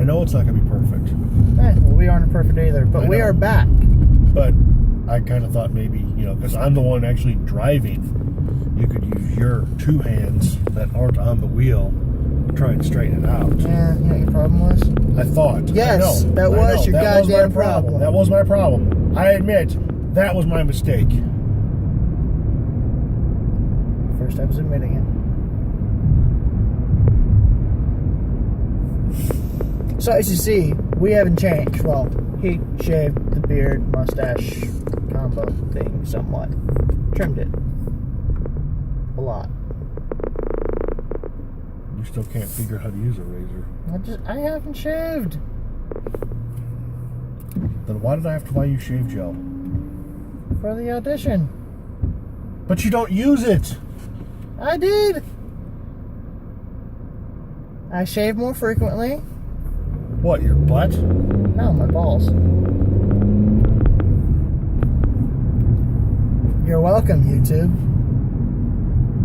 I know it's not going to be perfect. Well, we aren't perfect either, but we are back. But I kind of thought maybe, because I'm the one actually driving, you could use your two hands that aren't on the wheel to try and straighten it out. Yeah, you know what your problem was? I thought. Yes, that was your goddamn problem. That was my problem. I admit, that was my mistake. First I was admitting it. So as you see, we haven't changed. Well, he shaved the beard, mustache combo thing somewhat. Trimmed it. A lot. You still can't figure out how to use a razor. I haven't shaved. Then why did I have to buy you shave gel? For the audition. But you don't use it. I did. I shave more frequently. What, your butt? No, my balls. You're welcome, YouTube.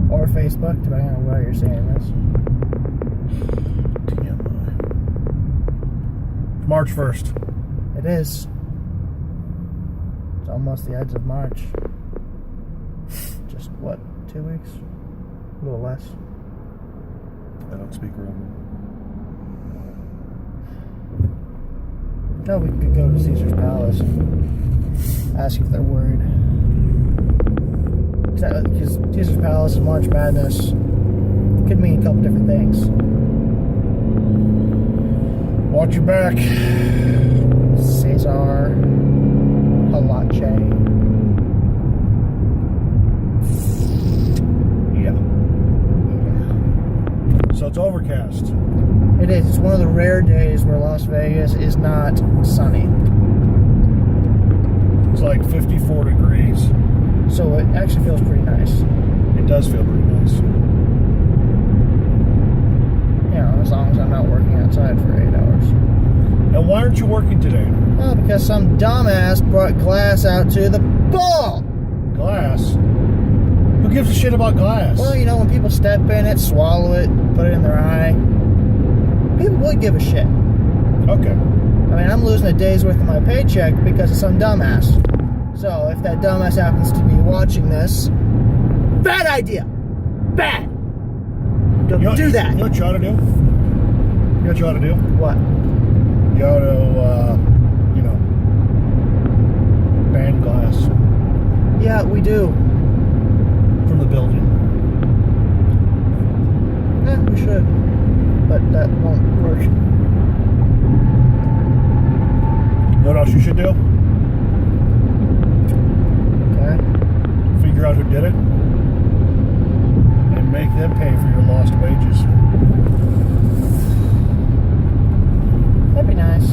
Or Facebook, depending on where you're seeing this. It's March 1st. It is. It's almost the edge of March. Just, what, 2 weeks? A little less. I don't speak Roman. No, we could go to Caesar's Palace and ask if they're worried. Because Caesar's Palace and March Madness could mean a couple different things. Watch your back. Cesar Palace. Yeah. So it's overcast. It is. It's one of the rare days where Las Vegas is not sunny. It's like 54 degrees. So it actually feels pretty nice. It does feel pretty nice. You know, as long as I'm not working outside for 8 hours. And why aren't you working today? Well, because some dumbass brought glass out to the ball. Glass? Who gives a shit about glass? Well, you know, when people step in it, swallow it, put it in their eye, people would give a shit. Okay. I mean, I'm losing a day's worth of my paycheck because of some dumbass. So, if that dumbass happens to be watching this, bad idea! Bad! Don't do that! You know what you ought to do? You know what you ought to do? What? You ought to, ban glass Yeah, we do. from the building. Yeah, we should. But that won't work. You know what else you should do? Okay. Figure out who did it and make them pay for your lost wages. That'd be nice.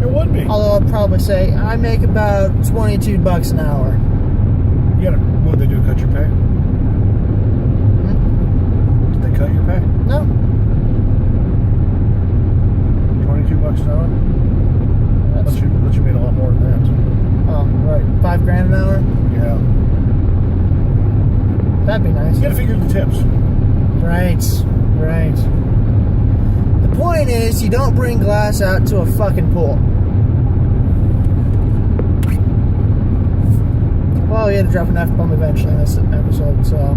It would be. Although I'll probably say, I make about $22 an hour. You gotta, what would they do, cut your pay? Did they cut your pay? No. $22 an hour? That's, Let you made a lot more than that. oh, right. $5,000 an hour? Yeah. That'd be nice. You gotta figure the tips. Right. The point is, you don't bring glass out to a fucking pool. Well, you had to drop an F-bomb eventually in this episode, so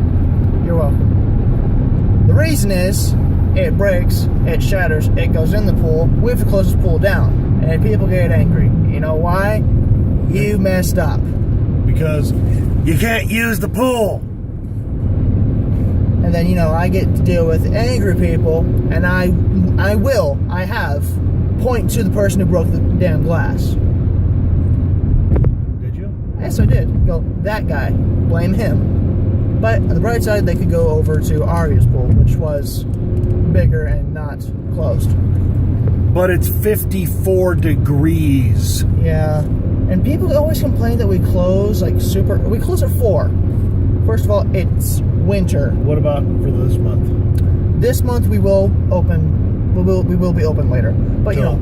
you're welcome. The reason is, it breaks, it shatters, it goes in the pool, we have to close this pool down, and people get angry. You know why? You messed up. Because you can't use the pool. And then, you know, I get to deal with angry people, and I have, point to the person who broke the damn glass. Did you? Yes, I did. Go, that guy. Blame him. But on the bright side, they could go over to Aria's pool, which was bigger and not closed. But it's 54 degrees. Yeah. And people always complain that we close, we close at 4. First of all, it's winter. What about for this month? This month we will open, we will be open later. But, you know,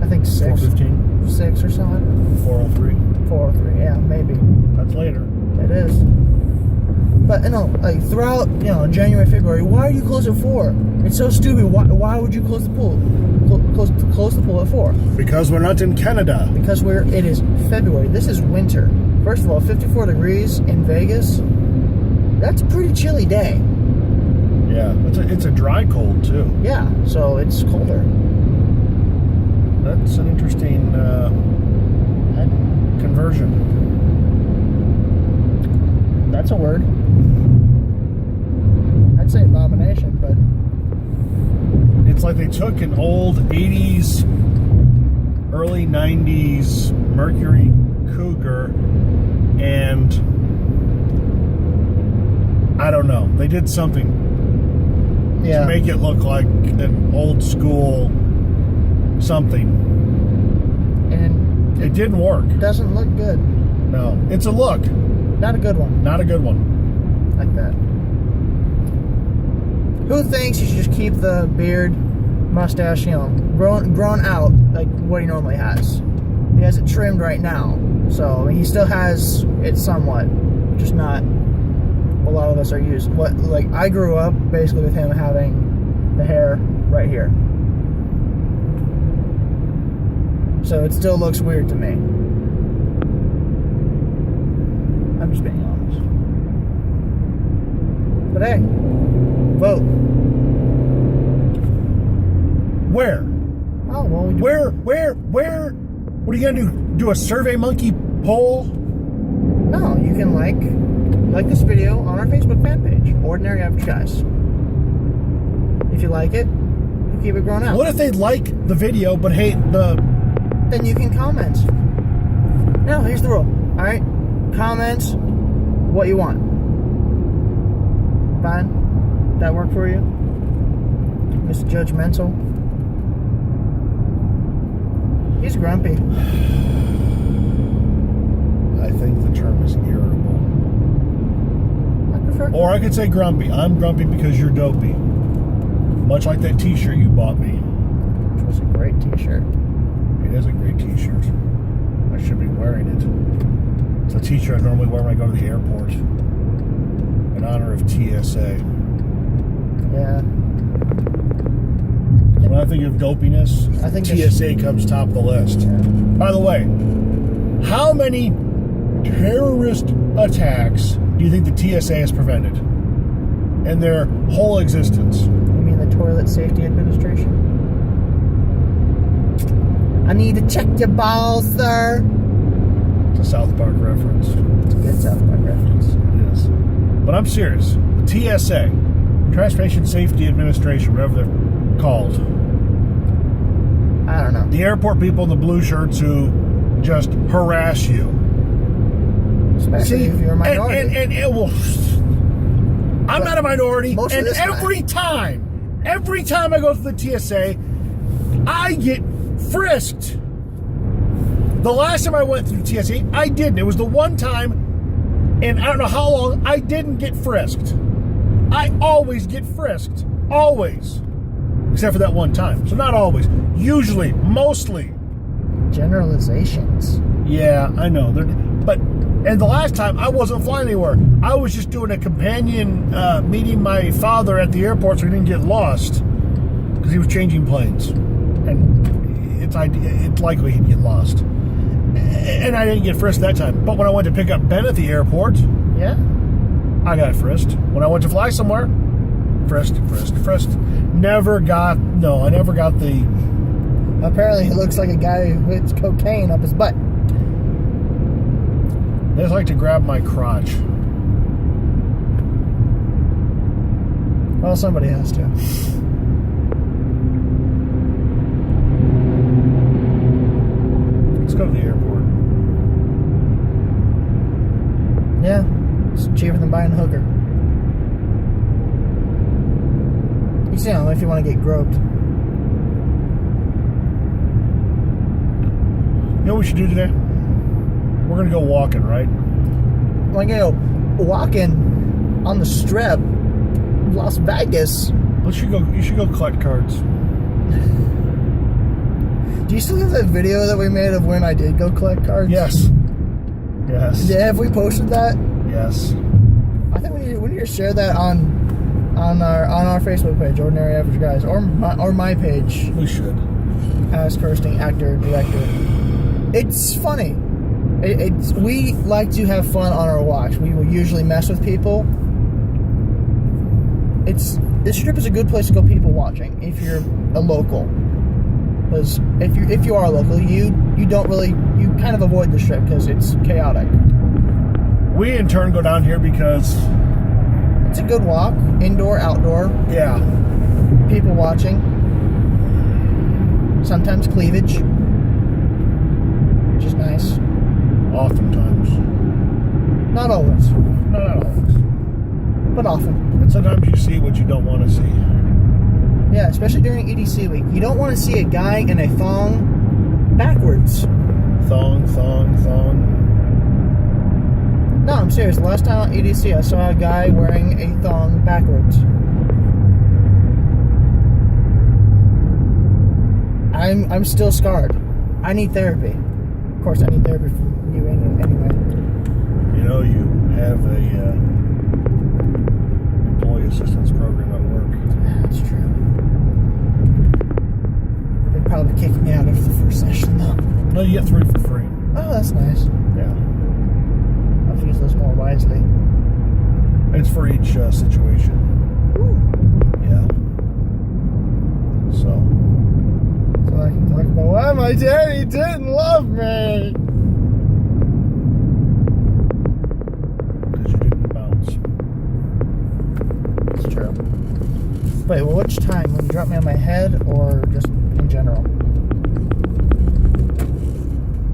I think 6. 4:15? 6 or something. 4:03? 4 or 3, yeah, maybe. That's later. It is. But like throughout, January, February, why are you closed at 4? It's so stupid. Why would you close the pool? Close the pool at 4? Because we're not in Canada. Because it is February. This is winter. First of all, 54 degrees in Vegas. That's a pretty chilly day. Yeah, it's a dry cold too. Yeah, so it's colder. That's an interesting conversion. That's a word. I'd say abomination, but it's like they took an old 80s, early 90s Mercury Cougar and I don't know, they did something to make it look like an old school something. And it didn't work. Doesn't look good. No, it's a look. Not a good one. Not a good one. Like that. Who thinks you should just keep the beard, mustache, grown out like what he normally has? He has it trimmed right now. So he still has it somewhat. Just not a lot of us are used. I grew up basically with him having the hair right here. So it still looks weird to me. I'm just being honest. But hey, vote. Where? Oh, well, Where? What are you gonna do? Do a Survey Monkey poll? No, you can like this video on our Facebook fan page, Ordinary Average Guys. If you like it, you keep it grown out. What if they like the video but hate the... Then you can comment. No, here's the rule. Alright? Comment what you want. Fine? That work for you? Mr. Judgmental? He's grumpy. I think the term is irritable. I prefer... Or I could say grumpy. I'm grumpy because you're dopey. Much like that t-shirt you bought me. Which was a great t-shirt. It is a great t-shirt. I should be wearing it. It's a t-shirt I normally wear when I go to the airport. In honor of TSA. Yeah. When I think of dopiness, I think TSA comes top of the list. Yeah. By the way, how many terrorist attacks do you think the TSA has prevented in their whole existence? You mean the Toilet Safety Administration? I need to check your balls, sir. It's a South Park reference. It's a good South Park reference. It is. But I'm serious. The TSA, Transportation Safety Administration, whatever they're called. I don't know. The airport people in the blue shirts who just harass you. Especially if you're a minority. And it will... I'm not a minority. Most And of this every time I go through the TSA, I get frisked. The last time I went through the TSA, I didn't. It was the one time, and I don't know how long, I didn't get frisked. I always get frisked. Always. Except for that one time. So not always. Usually. Mostly. Generalizations. Yeah, I know. And the last time, I wasn't flying anywhere. I was just doing a companion meeting my father at the airport so he didn't get lost. Because he was changing planes. And it's likely he'd get lost. And I didn't get frisked that time. But when I went to pick up Ben at the airport, Yeah. I got frisked. When I went to fly somewhere, frisked. I never got the... Apparently he looks like a guy who hits cocaine up his butt. They just like to grab my crotch. Well, somebody has to. Let's go to the airport. Yeah. It's cheaper than buying a hooker. You see, if you want to get groped. You know what we should do today? We're going to go walking, right? Like, walking on the strip, Las Vegas. You should go collect cards. Do you still have that video that we made of when I did go collect cards? Yes. Have we posted that? Yes. I think we need to share that on our Facebook page, Ordinary Average Guys, or my page. We should. As Kirsting, actor, director. It's funny. We like to have fun on our walks. We will usually mess with people. This strip is a good place to go people watching if you're a local. Because if you are a local, you kind of avoid the strip because it's chaotic. We in turn go down here because it's a good walk, indoor, outdoor. Yeah. People watching. Sometimes cleavage, which is nice. Oftentimes. Not always. Not always. But often. And sometimes you see what you don't want to see. Yeah, especially during EDC week. You don't want to see a guy in a thong backwards. Thong. No, I'm serious. The last time on EDC, I saw a guy wearing a thong backwards. I'm still scarred. I need therapy. Of course, I need therapy from you anyway. You know, you have a employee assistance program at work. That's true. They'd probably kick me out after the first session, though. No, you get 3 for free. Oh, that's nice. Yeah. I'll have to use those more wisely. It's for each situation. Ooh. Yeah. So I can talk about why my daddy didn't love me. Because you didn't bounce. It's true. Wait, well, which time? When you drop me on my head or just in general?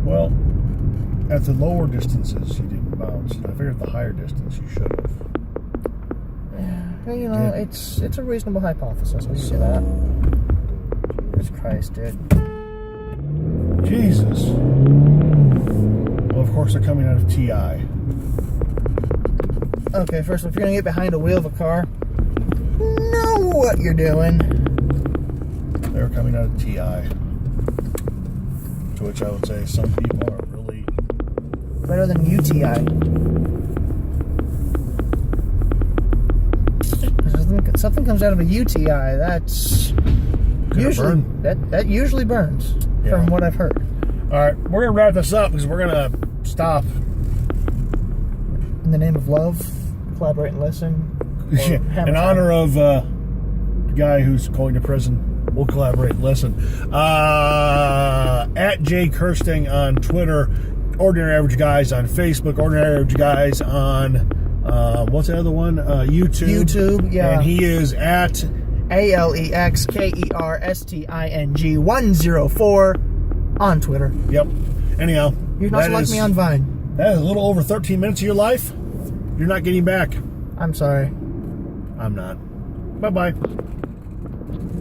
Well, at the lower distances, you didn't bounce. And I figured at the higher distance, you should have. Yeah, well, you know, it's a reasonable hypothesis. We see that. Jesus Christ, dude. Jesus. Well, of course, they're coming out of TI. Okay, first, if you're going to get behind a wheel of a car, know what you're doing. They're coming out of TI. To which I would say some people are really... Better than UTI. If something comes out of a UTI, that's... Usually, that usually burns, from what I've heard. All right, we're going to wrap this up because we're going to stop. In the name of love, collaborate and listen. In honor of the guy who's going to prison, we'll collaborate and listen. At Jay Kirsting on Twitter, Ordinary Average Guys on Facebook, Ordinary Average Guys on, what's the other one? YouTube. YouTube, yeah. And he is at... ALEXKERSTING104 on Twitter. Yep. Anyhow. You can also like me on Vine. That is a little over 13 minutes of your life. You're not getting back. I'm sorry. I'm not. Bye-bye.